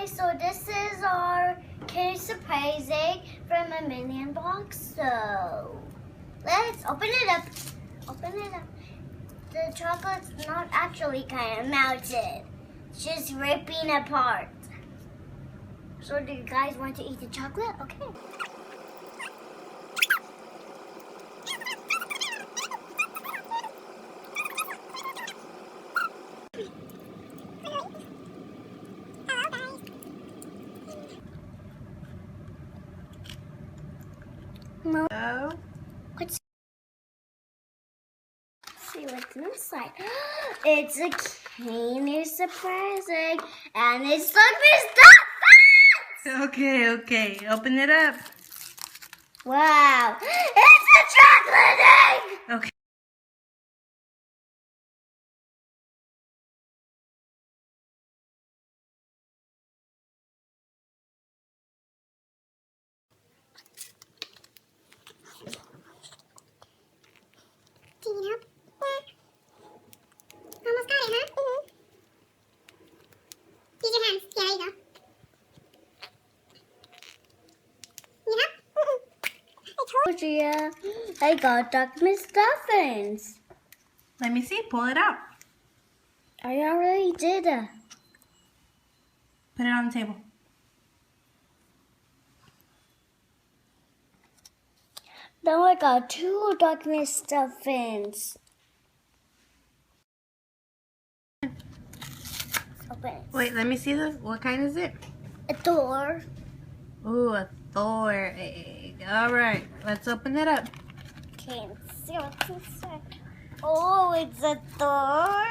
guys, so this is our Kinder Surprise egg from a Minion box. So let's open it up. Open it up. The chocolate's not actually kind of melted. It's just ripping apart. So do you guys want to eat the chocolate? Okay. No. Let's see what's inside. It's a Kinder Surprise egg, and it's stuffed. Okay. Open it up. Wow, it's a chocolate egg. Okay. Almost got it, huh? Use your hands. Yeah, there you go. I told you, I got Duck McStuffins. Let me see. Pull it out. I already did it. Put it on the table. Now I got 2 Duck McStuffins. Open it. Wait, let me see what kind is it? A door. Ooh, a Thor egg. All right, let's open it up. Can't see what's inside. Oh, it's a door.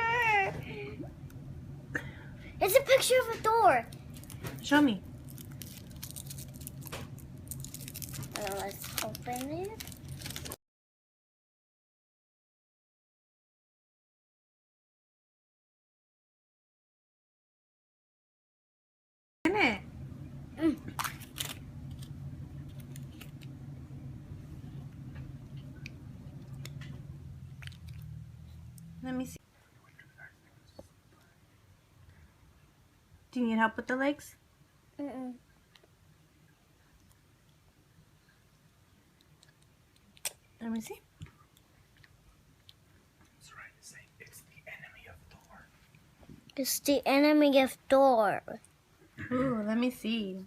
It's a picture of a door. Show me. Let's open it. In it. Let me see. Do you need help with the legs? Mm-mm. Let me see. Soraya is saying it's the enemy of door. It's the enemy of door. Ooh, let me see.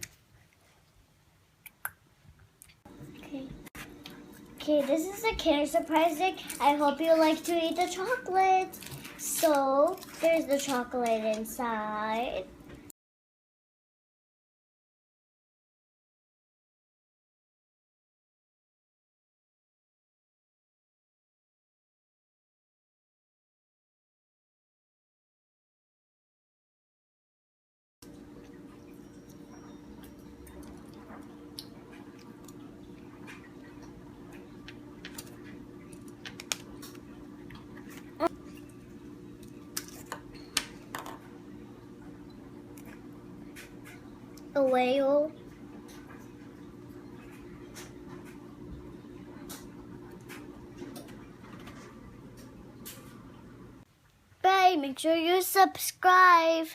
Okay, this is a Kinder Surprise egg. I hope you like to eat the chocolate. So, there's the chocolate inside. A whale. Bye. Make sure you subscribe.